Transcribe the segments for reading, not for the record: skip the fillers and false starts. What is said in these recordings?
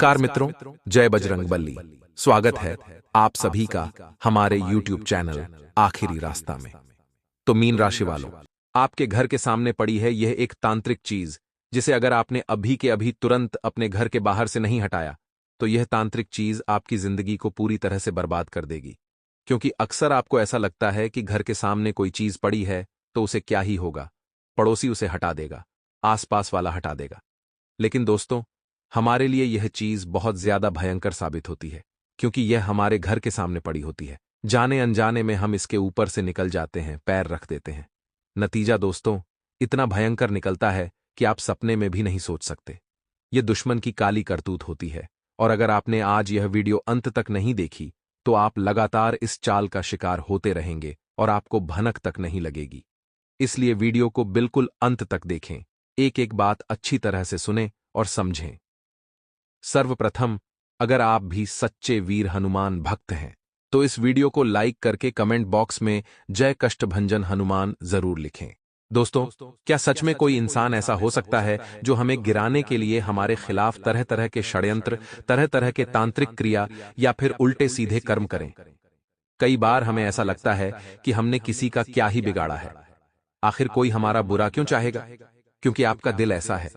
नमस्कार मित्रों, जय बजरंगबली। स्वागत है आप सभी का हमारे YouTube चैनल आखिरी रास्ता में। तो मीन राशि वालों, आपके घर के सामने पड़ी है यह एक तांत्रिक चीज, जिसे अगर आपने अभी के अभी तुरंत अपने घर के बाहर से नहीं हटाया तो यह तांत्रिक चीज आपकी जिंदगी को पूरी तरह से बर्बाद कर देगी। क्योंकि अक्सर आपको ऐसा लगता है कि घर के सामने कोई चीज पड़ी है तो उसे क्या ही होगा, पड़ोसी उसे हटा देगा, आसपास वाला हटा देगा। लेकिन दोस्तों, हमारे लिए यह चीज बहुत ज्यादा भयंकर साबित होती है, क्योंकि यह हमारे घर के सामने पड़ी होती है। जाने अनजाने में हम इसके ऊपर से निकल जाते हैं, पैर रख देते हैं। नतीजा दोस्तों इतना भयंकर निकलता है कि आप सपने में भी नहीं सोच सकते। यह दुश्मन की काली करतूत होती है, और अगर आपने आज यह वीडियो अंत तक नहीं देखी तो आप लगातार इस चाल का शिकार होते रहेंगे और आपको भनक तक नहीं लगेगी। इसलिए वीडियो को बिल्कुल अंत तक देखें, एक एक बात अच्छी तरह से सुनें और समझें। सर्वप्रथम, अगर आप भी सच्चे वीर हनुमान भक्त हैं तो इस वीडियो को लाइक करके कमेंट बॉक्स में जय कष्टभंजन हनुमान जरूर लिखें। दोस्तों, क्या सच में कोई इंसान ऐसा हो सकता है जो हमें गिराने के लिए हमारे खिलाफ तरह तरह के षड्यंत्र, तरह तरह के तांत्रिक क्रिया या फिर उल्टे सीधे कर्म करें? कई बार हमें ऐसा लगता है कि हमने किसी का क्या ही बिगाड़ा है। आखिर कोई हमारा बुरा क्यों चाहेगा? क्योंकि आपका दिल ऐसा है,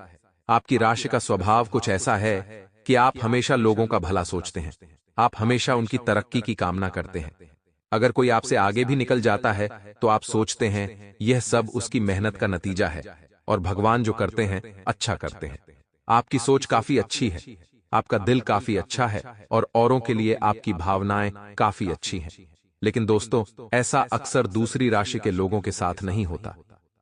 आपकी राशि का स्वभाव कुछ ऐसा है कि आप हमेशा लोगों का भला सोचते हैं, आप हमेशा उनकी तरक्की की कामना करते हैं। अगर कोई आपसे आगे भी निकल जाता है तो आप सोचते हैं यह सब उसकी मेहनत का नतीजा है, और भगवान जो करते हैं अच्छा करते हैं। आपकी सोच काफी अच्छी है, आपका दिल काफी अच्छा है, और औरों के लिए आपकी भावनाएं काफी अच्छी हैं। लेकिन दोस्तों, ऐसा अक्सर दूसरी राशि के लोगों के साथ नहीं होता।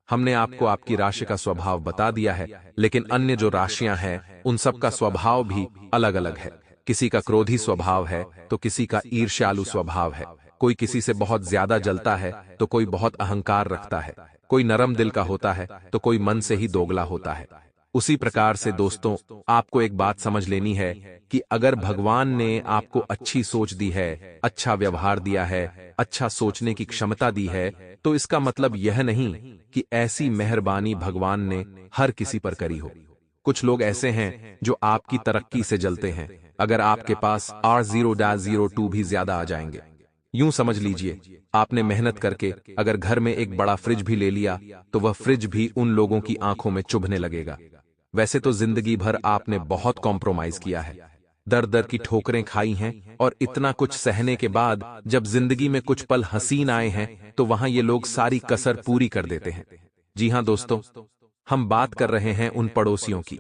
हमने आपको आपकी राशि का स्वभाव बता दिया है, लेकिन अन्य जो राशियां हैं उन सब का स्वभाव भी अलग अलग है। किसी का क्रोधी स्वभाव है तो किसी का ईर्ष्यालु स्वभाव है, कोई किसी से बहुत ज्यादा जलता है तो कोई बहुत अहंकार रखता है, कोई नरम दिल का होता है तो कोई मन से ही दोगला होता है। उसी प्रकार से दोस्तों, आपको एक बात समझ लेनी है कि अगर भगवान ने आपको अच्छी सोच दी है, अच्छा व्यवहार दिया है, अच्छा सोचने की क्षमता दी है, तो इसका मतलब यह नहीं कि ऐसी मेहरबानी भगवान ने हर किसी पर करी हो। कुछ लोग ऐसे हैं जो आपकी तरक्की से जलते हैं, अगर आपके पास R0-02 भी ज्यादा आ जाएंगे। यूं समझ लीजिए, आपने मेहनत करके अगर घर में एक बड़ा फ्रिज भी ले लिया तो वह फ्रिज भी उन लोगों की आंखों में चुभने लगेगा। वैसे तो जिंदगी भर आपने बहुत कॉम्प्रोमाइज किया है, दर दर की ठोकरें खाई हैं, और इतना कुछ सहने के बाद जब जिंदगी में कुछ पल हसीन आए हैं तो वहां ये लोग सारी कसर पूरी कर देते हैं। जी हां दोस्तों, हम बात कर रहे हैं उन पड़ोसियों की,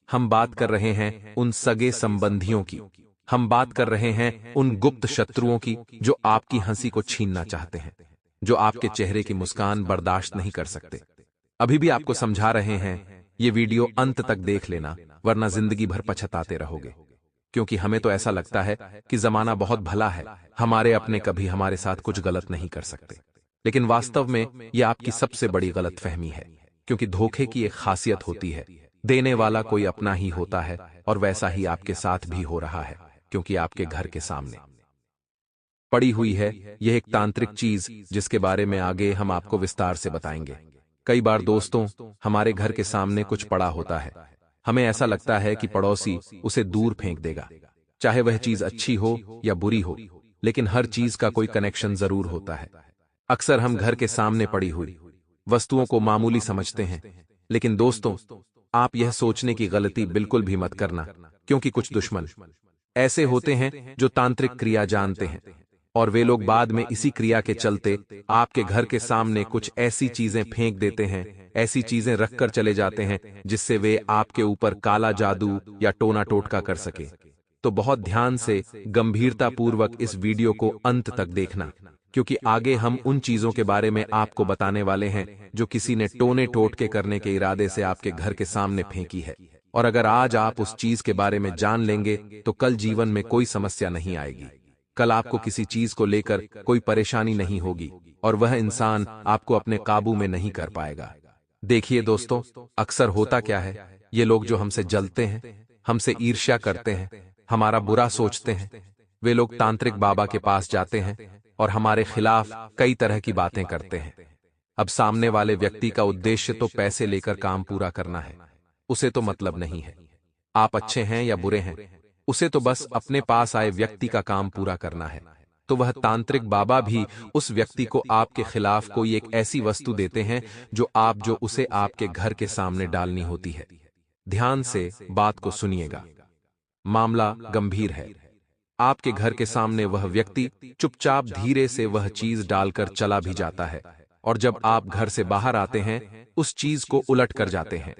हम बात कर रहे हैं उन सगे संबंधियों की, हम बात कर रहे हैं उन गुप्त शत्रुओं की जो आपकी हंसी को छीनना चाहते हैं, जो आपके चेहरे की मुस्कान बर्दाश्त नहीं कर सकते। अभी भी आपको समझा रहे हैं, ये वीडियो अंत तक देख लेना, वरना जिंदगी भर पछताते रहोगे। क्योंकि हमें तो ऐसा लगता है कि जमाना बहुत भला है, हमारे अपने कभी हमारे साथ कुछ गलत नहीं कर सकते। लेकिन वास्तव में यह आपकी सबसे बड़ी गलतफहमी है, क्योंकि धोखे की एक खासियत होती है, देने वाला कोई अपना ही होता है, और वैसा ही आपके साथ भी हो रहा है, क्योंकि आपके घर के सामने पड़ी हुई है यह एक तांत्रिक चीज, जिसके बारे में आगे हम आपको विस्तार से बताएंगे। कई बार दोस्तों, हमारे घर के सामने कुछ पड़ा होता है, हमें ऐसा लगता है कि पड़ोसी उसे दूर फेंक देगा, चाहे वह चीज अच्छी हो या बुरी हो, लेकिन हर चीज का कोई कनेक्शन जरूर होता है। अक्सर हम घर के सामने पड़ी हुई वस्तुओं को मामूली समझते हैं, लेकिन दोस्तों, आप यह सोचने की गलती बिल्कुल भी मत करना, क्योंकि कुछ दुश्मन ऐसे होते हैं जो तांत्रिक क्रिया जानते हैं, और वे लोग बाद में इसी क्रिया के चलते आपके घर के सामने कुछ ऐसी चीजें फेंक देते हैं, ऐसी चीजें रखकर चले जाते हैं जिससे वे आपके ऊपर काला जादू या टोना टोटका कर सके। तो बहुत ध्यान से गंभीरता पूर्वक इस वीडियो को अंत तक देखना, क्योंकि आगे हम उन चीजों के बारे में आपको बताने वाले हैं जो किसी ने टोने टोटके करने के इरादे से आपके घर के सामने फेंकी है। और अगर आज आप उस चीज के बारे में जान लेंगे तो कल जीवन में कोई समस्या नहीं आएगी, कल आपको किसी चीज को लेकर कोई परेशानी नहीं होगी, और वह इंसान आपको अपने काबू में नहीं कर पाएगा। देखिए दोस्तों, अक्सर होता क्या है, ये लोग जो हमसे जलते हैं, हमसे ईर्ष्या करते हैं, हमारा बुरा सोचते हैं, वे लोग तांत्रिक बाबा के पास जाते हैं और हमारे खिलाफ कई तरह की बातें करते हैं। अब सामने वाले व्यक्ति का उद्देश्य तो पैसे लेकर काम पूरा करना है, उसे तो मतलब नहीं है आप अच्छे हैं या बुरे हैं, उसे तो बस अपने पास आए व्यक्ति का काम पूरा करना है। तो वह तांत्रिक बाबा भी उस व्यक्ति को आपके खिलाफ कोई एक ऐसी वस्तु देते हैं जो उसे आपके घर के सामने डालनी होती है। ध्यान से बात को सुनिएगा। मामला गंभीर है। आपके घर के सामने वह व्यक्ति चुपचाप धीरे से वह चीज डालकर चला भी जाता है, और जब आप घर से बाहर आते हैं उस चीज को उलट कर जाते हैं।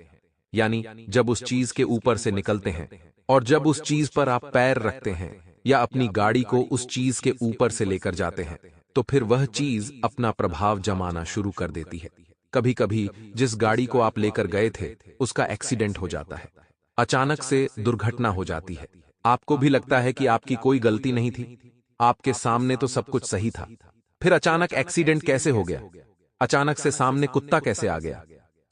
यानी जब उस चीज के ऊपर से निकलते हैं और जब उस चीज पर आप पैर रखते हैं या अपनी गाड़ी को उस चीज के ऊपर से लेकर जाते हैं, तो फिर वह चीज अपना प्रभाव जमाना शुरू कर देती है। कभी कभी जिस गाड़ी को आप लेकर गए थे उसका एक्सीडेंट हो जाता है, अचानक से दुर्घटना हो जाती है। आपको भी लगता है कि आपकी कोई गलती नहीं थी, आपके सामने तो सब कुछ सही था, फिर अचानक एक्सीडेंट कैसे हो गया? अचानक से सामने कुत्ता कैसे आ गया?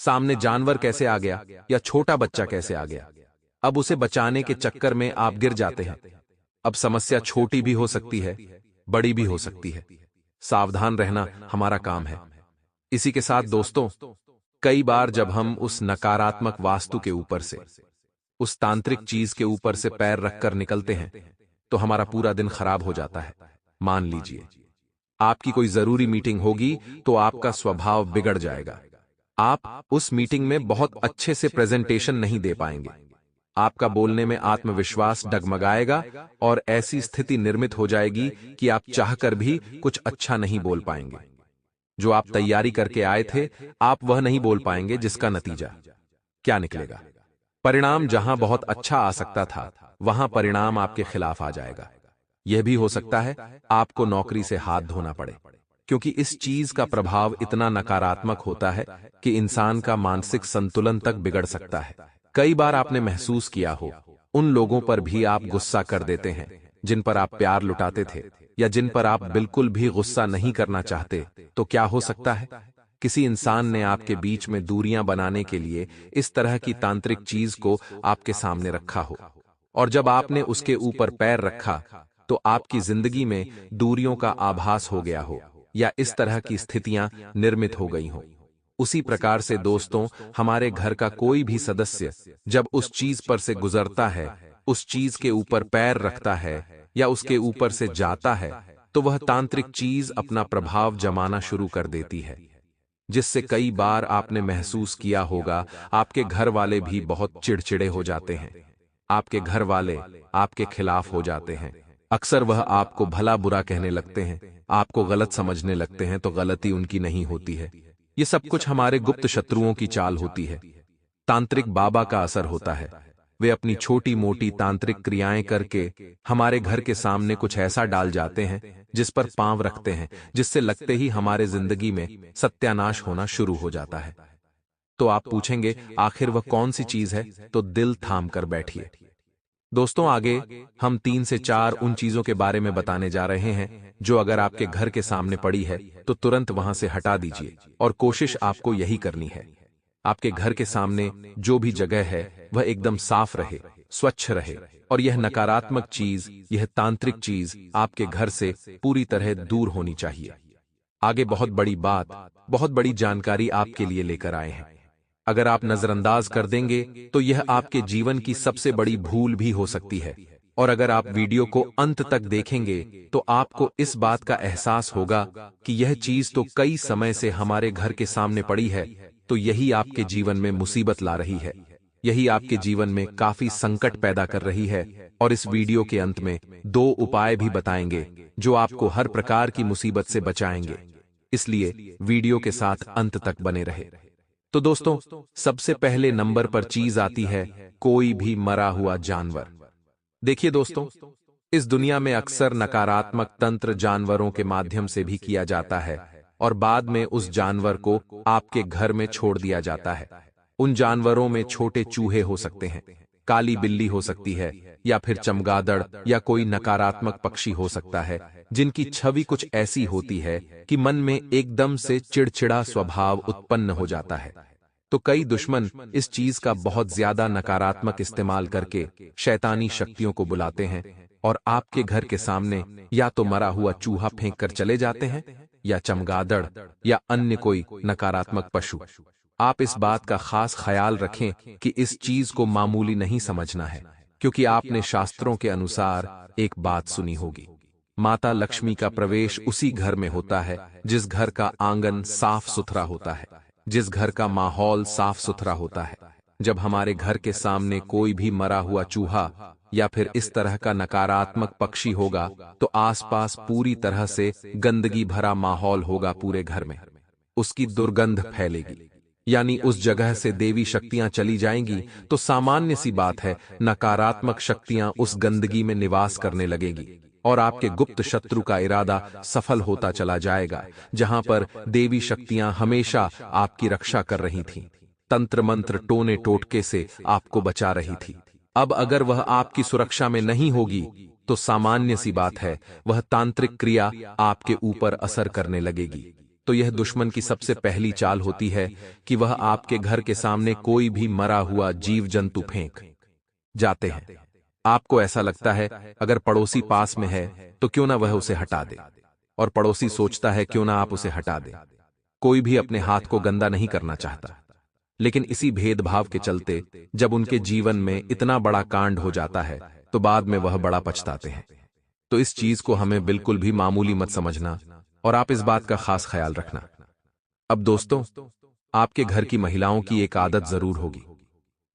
सामने जानवर कैसे आ गया? या छोटा बच्चा कैसे आ गया? अब उसे बचाने के चक्कर में आप गिर जाते हैं। अब समस्या छोटी भी हो सकती है, बड़ी भी हो सकती है। सावधान रहना हमारा काम है। इसी के साथ दोस्तों, कई बार जब हम उस नकारात्मक वास्तु के ऊपर से, उस तांत्रिक चीज के ऊपर से पैर रखकर निकलते हैं तो हमारा पूरा दिन खराब हो जाता है। मान लीजिए आपकी कोई जरूरी मीटिंग होगी तो आपका स्वभाव बिगड़ जाएगा। आप उस मीटिंग में बहुत अच्छे से प्रेजेंटेशन नहीं दे पाएंगे। आपका बोलने में आत्मविश्वास डगमगाएगा और ऐसी स्थिति निर्मित हो जाएगी कि आप चाहकर भी कुछ अच्छा नहीं बोल पाएंगे। जो आप तैयारी करके आए थे आप वह नहीं बोल पाएंगे, जिसका नतीजा क्या निकलेगा? परिणाम जहां बहुत अच्छा आ सकता था वहां परिणाम आपके खिलाफ आ जाएगा। यह भी हो सकता है आपको नौकरी से हाथ धोना पड़े, क्योंकि इस चीज का प्रभाव इतना नकारात्मक होता है कि इंसान का मानसिक संतुलन तक बिगड़ सकता है। कई बार आपने महसूस किया हो, उन लोगों पर भी आप गुस्सा कर देते हैं जिन पर आप प्यार लुटाते थे, या जिन पर आप बिल्कुल भी गुस्सा नहीं करना चाहते। तो क्या हो सकता है? किसी इंसान ने आपके बीच में दूरियां बनाने के लिए इस तरह की तांत्रिक चीज को आपके सामने रखा हो, और जब आपने उसके ऊपर पैर रखा तो आपकी जिंदगी में दूरियों का आभास हो गया हो, या इस तरह की स्थितियां निर्मित हो गई हों। उसी प्रकार से दोस्तों, हमारे घर का कोई भी सदस्य जब उस चीज पर से गुजरता है, उस चीज के ऊपर पैर रखता है या उसके ऊपर से जाता है, तो वह तांत्रिक चीज अपना प्रभाव जमाना शुरू कर देती है, जिससे कई बार आपने महसूस किया होगा आपके घर वाले भी बहुत चिड़चिड़े हो जाते हैं। आपके घर वाले आपके खिलाफ हो जाते हैं। अक्सर वह आपको भला बुरा कहने लगते हैं, आपको गलत समझने लगते हैं, तो गलती उनकी नहीं होती है। ये सब कुछ हमारे गुप्त शत्रुओं की चाल होती है। तांत्रिक बाबा का असर होता है। वे अपनी छोटी मोटी तांत्रिक क्रियाएं करके हमारे घर के सामने कुछ ऐसा डाल जाते हैं जिस पर पांव रखते हैं, जिससे लगते ही हमारे जिंदगी में सत्यानाश होना शुरू हो जाता है। तो आप पूछेंगे आखिर वह कौन सी चीज है? तो दिल थाम कर बैठिए। दोस्तों, आगे हम 3 से 4 उन चीजों के बारे में बताने जा रहे हैं जो अगर आपके घर के सामने पड़ी है तो तुरंत वहां से हटा दीजिए, और कोशिश आपको यही करनी है। आपके घर के सामने जो भी जगह है वह एकदम साफ रहे, स्वच्छ रहे, और यह नकारात्मक चीज, यह तांत्रिक चीज आपके घर से पूरी तरह दूर होनी चाहिए। आगे बहुत बड़ी बात, बहुत बड़ी जानकारी आपके लिए लेकर आए हैं। अगर आप नजरअंदाज कर देंगे तो यह आपके जीवन की सबसे बड़ी भूल भी हो सकती है, और अगर आप वीडियो को अंत तक देखेंगे तो आपको इस बात का एहसास होगा कि यह चीज तो कई समय से हमारे घर के सामने पड़ी है, तो यही आपके जीवन में मुसीबत ला रही है, यही आपके जीवन में काफी संकट पैदा कर रही है। और इस वीडियो के अंत में 2 उपाय भी बताएंगे जो आपको हर प्रकार की मुसीबत से बचाएंगे, इसलिए वीडियो के साथ अंत तक बने रहे। तो दोस्तों, सबसे पहले नंबर पर चीज आती है कोई भी मरा हुआ जानवर। देखिए दोस्तों, इस दुनिया में अक्सर नकारात्मक तंत्र जानवरों के माध्यम से भी किया जाता है, और बाद में उस जानवर को आपके घर में छोड़ दिया जाता है। उन जानवरों में छोटे चूहे हो सकते हैं, काली बिल्ली हो सकती है, या फिर चमगादड़ या कोई नकारात्मक पक्षी हो सकता है, जिनकी छवि कुछ ऐसी होती है कि मन में एकदम से चिड़चिड़ा स्वभाव उत्पन्न हो जाता है। तो कई दुश्मन इस चीज का बहुत ज्यादा नकारात्मक इस्तेमाल करके शैतानी शक्तियों को बुलाते हैं, और आपके घर के सामने या तो मरा हुआ चूहा फेंक कर चले जाते हैं, या चमगादड़, या अन्य कोई नकारात्मक पशु। आप इस बात का खास ख्याल रखें कि इस चीज को मामूली नहीं समझना है। क्योंकि आपने शास्त्रों के अनुसार एक बात सुनी होगी, माता लक्ष्मी का प्रवेश उसी घर में होता है जिस घर का आंगन साफ सुथरा होता है, जिस घर का माहौल साफ सुथरा होता है। जब हमारे घर के सामने कोई भी मरा हुआ चूहा या फिर इस तरह का नकारात्मक पक्षी होगा तो आसपास पूरी तरह से गंदगी भरा माहौल होगा, पूरे घर में उसकी दुर्गंध फैलेगी, यानी उस जगह से देवी शक्तियां चली जाएंगी। तो सामान्य सी बात है, नकारात्मक शक्तियां उस गंदगी में निवास करने लगेंगी और आपके गुप्त शत्रु का इरादा सफल होता चला जाएगा। जहां पर देवी शक्तियां हमेशा आपकी रक्षा कर रही थीं, तंत्र मंत्र टोने टोटके से आपको बचा रही थी, अब अगर वह आपकी सुरक्षा में नहीं होगी तो सामान्य सी बात है, वह तांत्रिक क्रिया आपके ऊपर असर करने लगेगी। तो यह दुश्मन की सबसे पहली चाल होती है कि वह आपके घर के सामने कोई भी मरा हुआ जीव जंतु फेंक जाते हैं। आपको ऐसा लगता है अगर पड़ोसी पास में है तो क्यों ना वह उसे हटा दे, और पड़ोसी सोचता है क्यों ना आप उसे हटा दें। कोई भी अपने हाथ को गंदा नहीं करना चाहता, लेकिन इसी भेदभाव के चलते जब उनके जीवन में इतना बड़ा कांड हो जाता है तो बाद में वह बड़ा पछताते हैं। तो इस चीज को हमें बिल्कुल भी मामूली मत समझना और आप इस बात का खास ख्याल रखना। अब दोस्तों, आपके घर की महिलाओं की एक आदत जरूर होगी,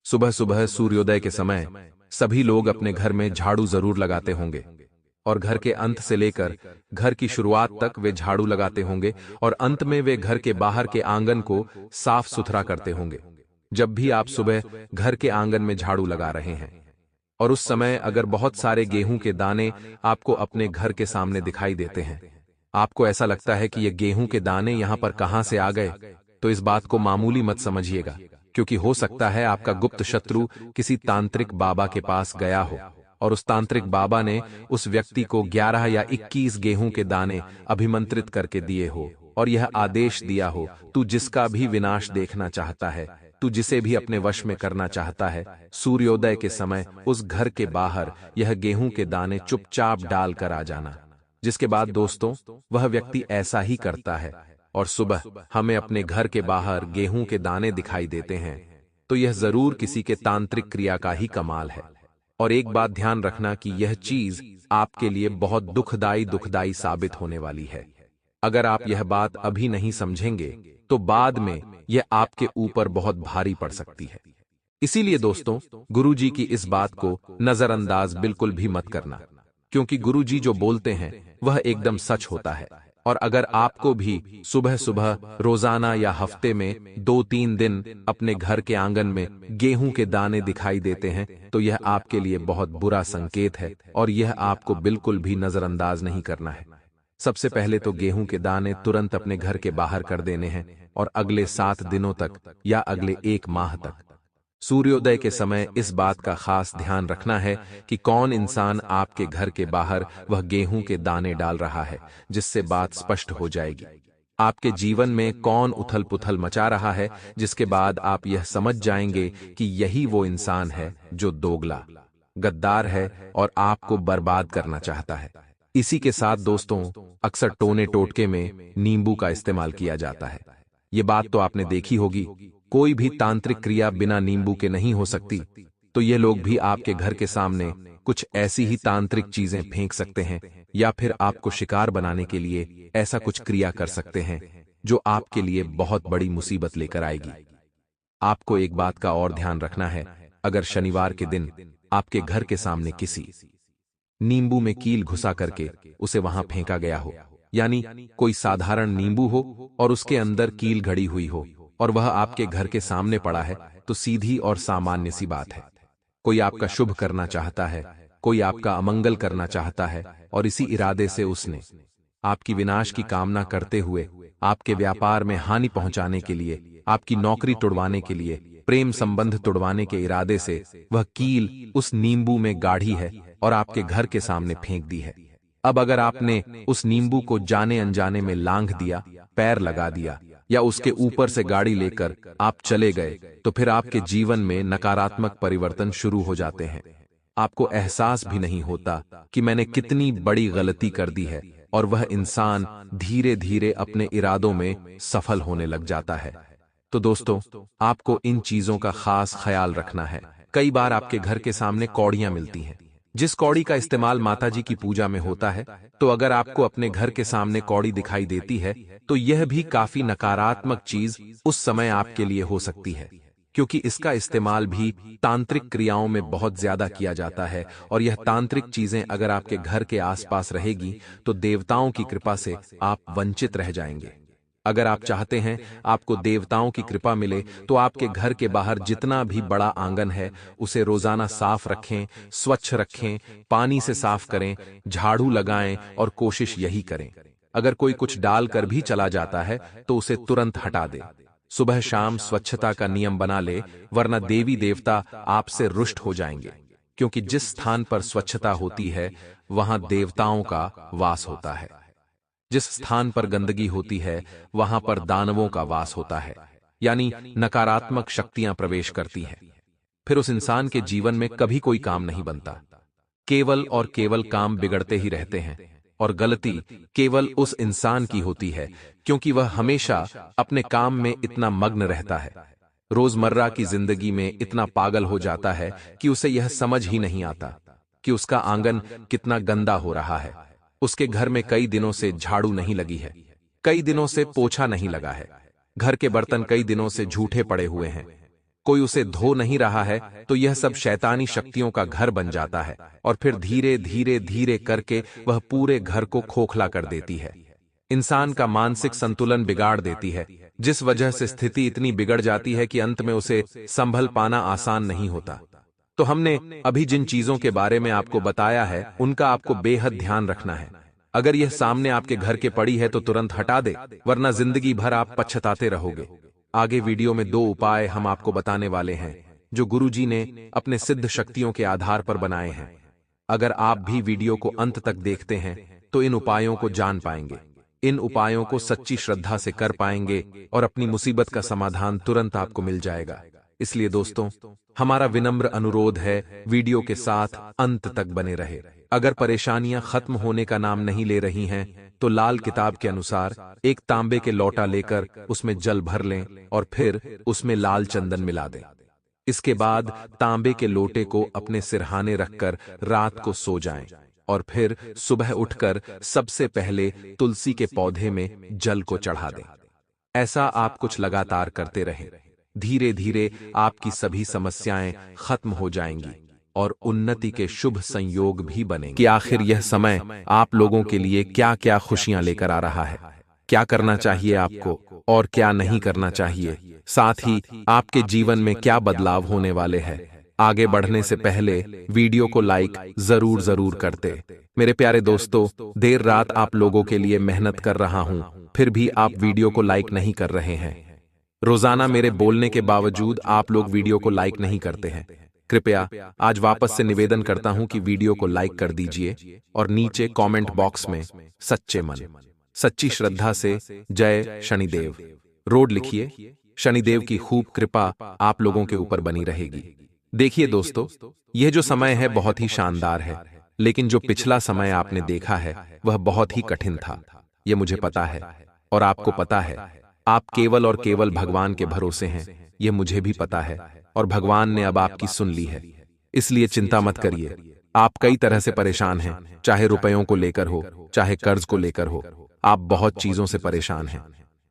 सुबह सुबह सूर्योदय के समय सभी लोग अपने घर में झाड़ू जरूर लगाते होंगे और घर के अंत से लेकर घर की शुरुआत तक वे झाड़ू लगाते होंगे और अंत में वे घर के बाहर के आंगन को साफ सुथरा करते होंगे। जब भी आप सुबह घर के आंगन में झाड़ू लगा रहे हैं और उस समय अगर बहुत सारे गेहूं के दाने आपको अपने घर के सामने दिखाई देते हैं, आपको ऐसा लगता है कि ये गेहूं के दाने यहां पर कहां से आ गए, तो इस बात को मामूली मत समझिएगा, क्योंकि हो सकता है आपका गुप्त शत्रु किसी तांत्रिक बाबा के पास गया हो और उस तांत्रिक बाबा ने उस व्यक्ति को 11 या 21 गेहूं के दाने अभिमंत्रित करके दिए हो और यह आदेश दिया हो, तू जिसका भी विनाश देखना चाहता है, तू जिसे भी अपने वश में करना चाहता है, सूर्योदय के समय उस घर के बाहर यह गेहूं के दाने चुपचाप डाल कर आ जाना। जिसके बाद दोस्तों वह व्यक्ति ऐसा ही करता है और सुबह हमें अपने घर के बाहर गेहूं के दाने दिखाई देते हैं, तो यह जरूर किसी के तांत्रिक क्रिया का ही कमाल है। और एक बात ध्यान रखना कि यह चीज आपके लिए बहुत दुखदाई साबित होने वाली है। अगर आप यह बात अभी नहीं समझेंगे तो बाद में यह आपके ऊपर बहुत भारी पड़ सकती है। इसीलिए दोस्तों, गुरुजी की इस बात को नजरअंदाज बिल्कुल भी मत करना, क्योंकि गुरुजी जो बोलते हैं वह एकदम सच होता है। और अगर आपको भी सुबह सुबह रोजाना या हफ्ते में 2-3 दिन अपने घर के आंगन में गेहूं के दाने दिखाई देते हैं तो यह आपके लिए बहुत बुरा संकेत है और यह आपको बिल्कुल भी नजरअंदाज नहीं करना है। सबसे पहले तो गेहूं के दाने तुरंत अपने घर के बाहर कर देने हैं और अगले 7 दिनों तक या अगले 1 माह तक सूर्योदय के समय इस बात का खास ध्यान रखना है कि कौन इंसान आपके घर के बाहर वह गेहूं के दाने डाल रहा है, जिससे बात स्पष्ट हो जाएगी। आपके जीवन में कौन उथल पुथल मचा रहा है, जिसके बाद आप यह समझ जाएंगे कि यही वो इंसान है जो दोगला, गद्दार है और आपको बर्बाद करना चाहता है। इसी के साथ दोस्तों, अक्सर टोने टोटके में नींबू का इस्तेमाल किया जाता है। ये बात तो आपने देखी होगी, कोई भी तांत्रिक क्रिया बिना नींबू के नहीं हो सकती। तो ये लोग भी आपके घर के सामने कुछ ऐसी ही तांत्रिक चीजें फेंक सकते हैं या फिर आपको शिकार बनाने के लिए ऐसा कुछ क्रिया कर सकते हैं जो आपके लिए बहुत बड़ी मुसीबत लेकर आएगी। आपको एक बात का और ध्यान रखना है, अगर शनिवार के दिन आपके घर के सामने किसी नींबू में कील घुसा करके उसे वहां फेंका गया हो, यानी कोई साधारण नींबू हो और उसके अंदर कील घड़ी हुई हो और वह आपके घर के सामने पड़ा है, तो सीधी और सामान्य सी बात है, कोई आपका शुभ करना चाहता है, कोई आपका अमंगल करना चाहता है और इसी इरादे से उसने आपकी विनाश की कामना करते हुए आपके व्यापार में हानि पहुंचाने के लिए, आपकी नौकरी तुड़वाने के लिए, प्रेम संबंध तुड़वाने के इरादे से वह कील उस नींबू में गाढ़ी है और आपके घर के सामने फेंक दी है। अब अगर आपने उस नींबू को जाने अनजाने में लांघ दिया, पैर लगा दिया या उसके ऊपर से गाड़ी लेकर आप चले गए, तो फिर आपके जीवन में नकारात्मक परिवर्तन शुरू हो जाते हैं। आपको एहसास भी नहीं होता कि मैंने कितनी बड़ी गलती कर दी है और वह इंसान धीरे धीरे अपने इरादों में सफल होने लग जाता है। तो दोस्तों, आपको इन चीजों का खास ख्याल रखना है कई बार आपके घर के सामने कौड़ियां मिलती हैं, जिस कौड़ी का इस्तेमाल माताजी की पूजा में होता है। तो अगर आपको अपने घर के सामने कौड़ी दिखाई देती है, तो यह भी काफी नकारात्मक चीज उस समय आपके लिए हो सकती है, क्योंकि इसका इस्तेमाल भी तांत्रिक क्रियाओं में बहुत ज्यादा किया जाता है। और यह तांत्रिक चीजें अगर आपके घर के आसपास रहेगी, तो देवताओं की कृपा से आप वंचित रह जाएंगे। अगर आप चाहते हैं आपको देवताओं की कृपा मिले, तो आपके घर के बाहर जितना भी बड़ा आंगन है, उसे रोजाना साफ रखें, स्वच्छ रखें, पानी से साफ करें, झाड़ू लगाएं और कोशिश यही करें। अगर कोई कुछ डालकर भी चला जाता है, तो उसे तुरंत हटा दे। सुबह शाम स्वच्छता का नियम बना ले, वरना देवी देवता आपसे रुष्ट हो जाएंगे, क्योंकि जिस स्थान पर स्वच्छता होती है, वहां देवताओं का वास होता है। जिस स्थान पर गंदगी होती है, वहां पर दानवों का वास होता है, यानी नकारात्मक शक्तियां प्रवेश करती हैं। फिर उस इंसान के जीवन में कभी कोई काम नहीं बनता, केवल और केवल काम बिगड़ते ही रहते हैं। और गलती केवल उस इंसान की होती है, क्योंकि वह हमेशा अपने काम में इतना मग्न रहता है, रोजमर्रा की जिंदगी में इतना पागल हो जाता है कि उसे यह समझ ही नहीं आता कि उसका आंगन कितना गंदा हो रहा है। उसके घर में कई दिनों से झाड़ू नहीं लगी है, कई दिनों से पोछा नहीं लगा है, घर के बर्तन कई दिनों से झूठे पड़े हुए हैं, कोई उसे धो नहीं रहा है। तो यह सब शैतानी शक्तियों का घर बन जाता है, और फिर धीरे धीरे धीरे करके वह पूरे घर को खोखला कर देती है। इंसान का मानसिक संतुलन बिगाड़ देती है, जिस वजह से स्थिति इतनी बिगड़ जाती है कि अंत में उसे संभल पाना आसान नहीं होता। तो हमने अभी जिन चीजों के बारे में आपको बताया है, उनका आपको बेहद ध्यान रखना है। अगर यह सामने आपके घर के पड़ी है, तो तुरंत हटा दे, वरना जिंदगी भर आप पछताते रहोगे। आगे वीडियो में 2 उपाय हम आपको बताने वाले हैं, जो गुरुजी ने अपने सिद्ध शक्तियों के आधार पर बनाए हैं। अगर आप भी वीडियो को अंत तक देखते हैं, तो इन उपायों को जान पाएंगे, इन उपायों को सच्ची श्रद्धा से कर पाएंगे, और अपनी मुसीबत का समाधान तुरंत आपको मिल जाएगा। इसलिए दोस्तों, हमारा विनम्र अनुरोध है, वीडियो के साथ अंत तक बने रहे। अगर परेशानियां खत्म होने का नाम नहीं ले रही हैं, तो लाल किताब के अनुसार एक तांबे के लोटा लेकर उसमें जल भर लें और फिर उसमें लाल चंदन मिला दें। इसके बाद तांबे के लोटे को अपने सिरहाने रखकर रात को सो जाएं, और फिर सुबह उठकर सबसे पहले तुलसी के पौधे में जल को चढ़ा दें। ऐसा आप कुछ लगातार करते रहें। धीरे धीरे आपकी सभी समस्याएं खत्म हो जाएंगी और उन्नति के शुभ संयोग भी बनेंगे। कि आखिर यह समय आप लोगों के लिए क्या क्या खुशियां लेकर आ रहा है, क्या करना चाहिए आपको और क्या नहीं करना चाहिए, साथ ही आपके जीवन में क्या बदलाव होने वाले हैं। आगे बढ़ने से पहले वीडियो को लाइक जरूर करते। मेरे प्यारे दोस्तों, देर रात आप लोगों के लिए मेहनत कर रहा हूं, फिर भी आप वीडियो को लाइक नहीं कर रहे हैं। रोजाना मेरे बोलने के बावजूद आप लोग वीडियो को लाइक नहीं करते हैं। कृपया आज वापस से निवेदन करता हूं कि वीडियो को लाइक कर दीजिए और नीचे कमेंट बॉक्स में सच्चे मन, सच्ची श्रद्धा से जय शनिदेव रोड लिखिए। शनिदेव की खूब कृपा आप लोगों के ऊपर बनी रहेगी। देखिए दोस्तों, यह जो समय है बहुत ही शानदार है, लेकिन जो पिछला समय आपने देखा है वह बहुत ही कठिन था। यह मुझे पता है और आपको पता है। आप केवल और केवल भगवान के भरोसे हैं, यह मुझे भी पता है, और भगवान ने अब आपकी सुन ली है। इसलिए चिंता मत करिए। आप कई तरह से परेशान हैं, चाहे रुपयों को लेकर हो, चाहे कर्ज को लेकर हो। आप बहुत चीजों से परेशान हैं।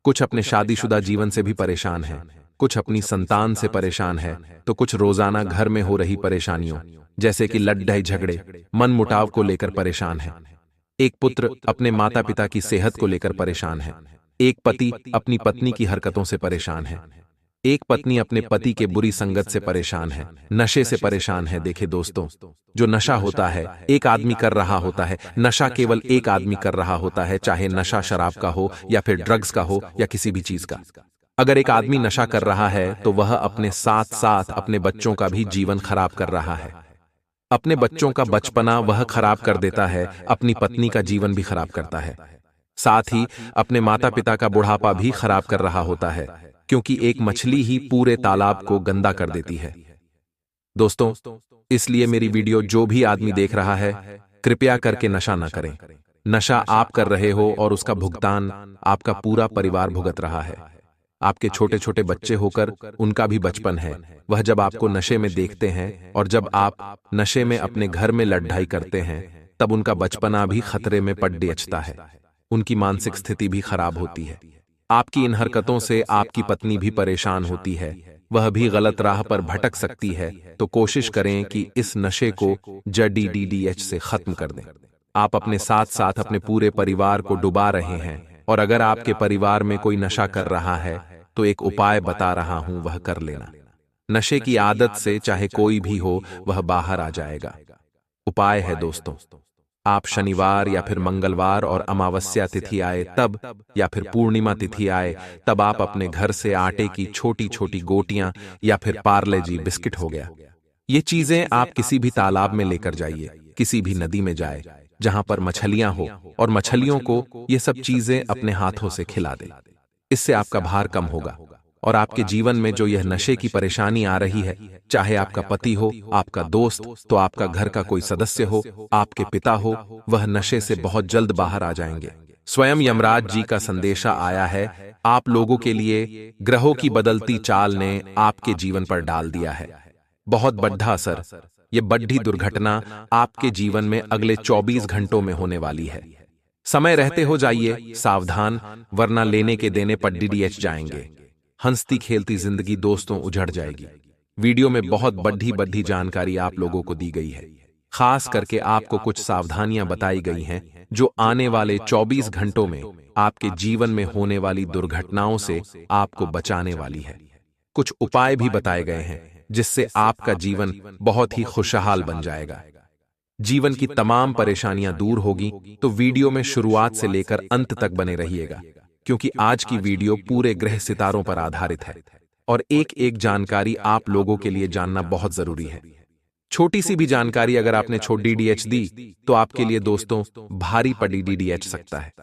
कुछ अपने शादीशुदा जीवन से भी परेशान हैं, कुछ अपनी संतान से परेशान है, तो कुछ रोजाना घर में हो रही परेशानियों जैसे कि लड़ाई झगड़े, मन मुटाव को लेकर परेशान है। एक पुत्र अपने माता पिता की सेहत को लेकर परेशान है। एक पति अपनी पत्नी की हरकतों से परेशान है। एक पत्नी अपने पति के बुरी संगत से परेशान है, नशे से परेशान है। देखे दोस्तों, जो नशा होता है एक आदमी कर रहा होता है, नशा केवल एक आदमी कर रहा होता है, चाहे नशा शराब का हो या फिर ड्रग्स का हो या किसी भी चीज का। अगर एक आदमी नशा कर रहा है, तो वह अपने साथ साथ अपने बच्चों का भी जीवन खराब कर रहा है। अपने बच्चों का बचपना वह खराब कर देता है, अपनी पत्नी का जीवन भी खराब करता है, साथ ही अपने माता पिता का बुढ़ापा भी खराब कर रहा होता है, क्योंकि एक मछली ही पूरे तालाब को गंदा कर देती है। दोस्तों, इसलिए मेरी वीडियो जो भी आदमी देख रहा है, कृपया करके नशा न करें। नशा आप कर रहे हो और उसका भुगतान आपका पूरा परिवार भुगत रहा है। आपके छोटे छोटे बच्चे होकर उनका भी बचपन है। वह जब आपको नशे में देखते हैं और जब आप नशे में अपने घर में लड़ाई करते हैं, तब उनका बचपना भी खतरे में पड़ जाता है। उनकी मानसिक स्थिति भी खराब होती है। आपकी इन हरकतों से आपकी पत्नी भी परेशान होती है, वह भी गलत राह पर भटक सकती है। तो कोशिश करें कि इस नशे को जड़ी से खत्म कर दें। आप अपने साथ साथ अपने पूरे परिवार को डुबा रहे हैं, और अगर आपके परिवार में कोई नशा कर रहा है तो एक उपाय बता रहा हूं, वह कर लेना। नशे की आदत से चाहे कोई भी हो, वह बाहर आ जाएगा। उपाय है दोस्तों, आप शनिवार या फिर मंगलवार और अमावस्या तिथि आए तब, या फिर पूर्णिमा तिथि आए तब आप अपने घर से आटे की छोटी छोटी गोटियां या फिर पार्ले जी बिस्किट हो गया, ये चीजें आप किसी भी तालाब में लेकर जाइए, किसी भी नदी में जाए जहां पर मछलियां हो, और मछलियों को ये सब चीजें अपने हाथों से खिला दे। इससे आपका भार कम होगा, और आपके जीवन में जो यह नशे की परेशानी आ रही है, चाहे आपका पति हो, आपका दोस्त, तो आपका घर का कोई सदस्य हो, आपके पिता हो, वह नशे से बहुत जल्द बाहर आ जाएंगे। स्वयं यमराज जी का संदेशा आया है आप लोगों के लिए। ग्रहों की बदलती चाल ने आपके जीवन पर डाल दिया है बहुत बड़ा असर। ये बड़ी दुर्घटना आपके जीवन में अगले 24 घंटों में होने वाली है। समय रहते हो जाइए सावधान, वरना लेने के देने पर डीडीएच जाएंगे। हंसती खेलती जिंदगी दोस्तों उजड़ जाएगी। वीडियो में बहुत बड़ी जानकारी आप लोगों को दी गई है। खास करके आपको कुछ सावधानियां बताई गई हैं जो आने वाले 24 घंटों में आपके जीवन में होने वाली दुर्घटनाओं से आपको बचाने वाली है। कुछ उपाय भी बताए गए हैं जिससे आपका जीवन बहुत ही खुशहाल बन जाएगा। जीवन की तमाम परेशानियां दूर होगी, तो वीडियो में शुरुआत से लेकर अंत तक बने रहिएगा, क्योंकि आज की वीडियो पूरे ग्रह सितारों पर आधारित है और एक एक जानकारी आप लोगों के लिए जानना बहुत जरूरी है। छोटी सी भी जानकारी अगर आपने छोटी डीडीएच दी तो आपके लिए दोस्तों भारी पड़ी डीडीएच सकता है।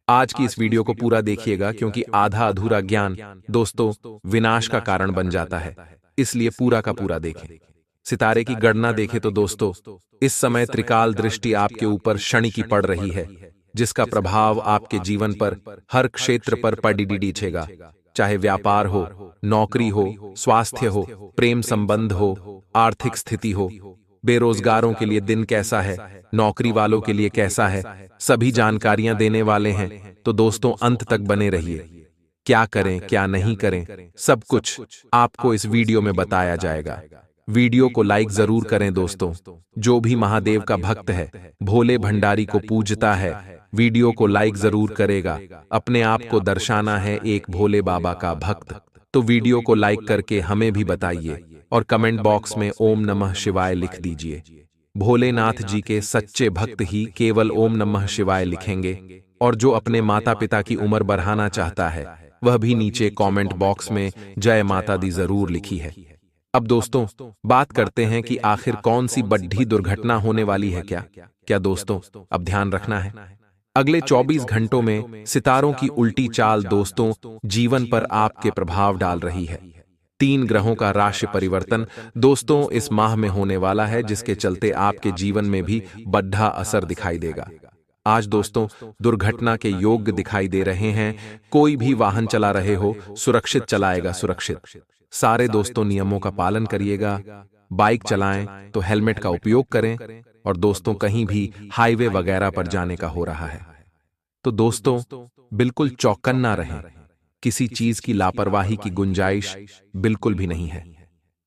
आज की इस वीडियो को पूरा देखिएगा, क्योंकि आधा अधूरा ज्ञान दोस्तों विनाश का कारण बन जाता है, इसलिए पूरा का पूरा देखें। सितारे की गणना देखें तो दोस्तों इस समय त्रिकाल दृष्टि आपके ऊपर शनि की पड़ रही है, जिसका प्रभाव आपके जीवन पर हर क्षेत्र पर पड़ीछेगा। चाहे व्यापार हो, नौकरी हो, स्वास्थ्य हो, प्रेम संबंध हो, आर्थिक स्थिति हो। बेरोजगारों के लिए दिन कैसा है, नौकरी वालों के लिए कैसा है, सभी जानकारियां देने वाले हैं। तो दोस्तों अंत तक बने रहिए। क्या करें क्या नहीं करें, सब कुछ आपको इस वीडियो में बताया जाएगा। वीडियो को लाइक जरूर करें दोस्तों। जो भी महादेव का भक्त है, भोले भंडारी को पूजता है, वीडियो को लाइक जरूर करेगा। अपने आप को दर्शाना है एक भोले बाबा का भक्त, तो वीडियो को लाइक करके हमें भी बताइए और कमेंट बॉक्स में ओम नमः शिवाय लिख दीजिए। भोलेनाथ जी के सच्चे भक्त ही केवल ओम नमः शिवाय लिखेंगे, और जो अपने माता पिता की उम्र बढ़ाना चाहता है वह भी नीचे कमेंट बॉक्स में जय माता दी जरूर लिखी है। अब दोस्तों बात करते हैं कि आखिर कौन सी बड़ी दुर्घटना होने वाली है। क्या दोस्तों अब ध्यान रखना है, अगले 24 घंटों में सितारों की उल्टी चाल दोस्तों जीवन पर आपके प्रभाव डाल रही है। 3 ग्रहों का राशि परिवर्तन दोस्तों इस माह में होने वाला है, जिसके चलते आपके जीवन में भी बड़ा असर दिखाई देगा। आज दोस्तों दुर्घटना के योग दिखाई दे रहे हैं। कोई भी वाहन चला रहे हो, सुरक्षित चलाएगा सुरक्षित। सारे दोस्तों नियमों का पालन करिएगा। बाइक चलाएं तो हेलमेट का उपयोग करें, और दोस्तों कहीं भी हाईवे वगैरह पर जाने का हो रहा है तो दोस्तों बिल्कुल चौकन्ना रहें। किसी चीज की लापरवाही की गुंजाइश बिल्कुल भी नहीं है।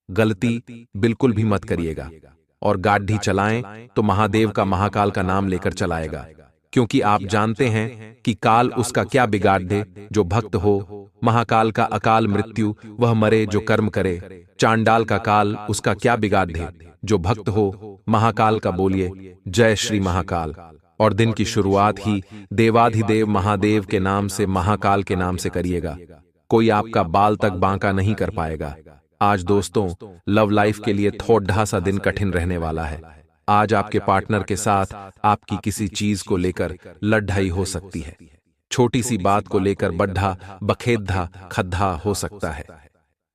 गलती बिल्कुल भी मत करिएगा, और गाड़ी चलाएं तो महादेव का महाकाल का नाम लेकर चलाएगा, क्योंकि आप जानते हैं कि काल उसका क्या बिगाड़ दे जो भक्त हो। महाकाल का अकाल मृत्यु, वह मरे जो कर्म करे। चांडाल का काल उसका क्या बिगाड़ दे जो भक्त हो। महाकाल का बोलिए जय श्री महाकाल। और दिन की शुरुआत ही देवाधिदेव महादेव के नाम से, महाकाल के नाम से करिएगा। कोई आपका बाल तक बांका नहीं कर पाएगा। आज दोस्तों लव लाइफ के लिए थोड़ा सा दिन कठिन रहने वाला है। आज आपके पार्टनर के साथ आपकी किसी चीज को लेकर लड़ाई हो सकती है। छोटी सी बात को लेकर बड्ढा बखेद्धा खद्धा हो सकता है।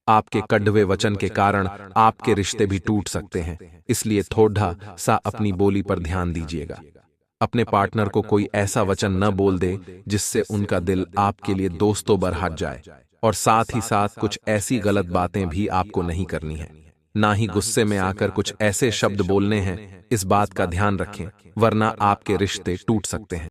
आपके कड़वे वचन के कारण आपके रिश्ते भी टूट सकते हैं, इसलिए थोड़ा सा अपनी बोली पर ध्यान दीजिएगा। अपने पार्टनर को कोई ऐसा वचन न बोल दे जिससे उनका दिल आपके लिए दोस्तों भर हट जाए। और साथ ही साथ कुछ ऐसी गलत बातें भी आपको नहीं करनी है। ना ही गुस्से में आकर कुछ ऐसे शब्द बोलने हैं, इस बात का ध्यान रखें, वरना आपके रिश्ते टूट सकते हैं।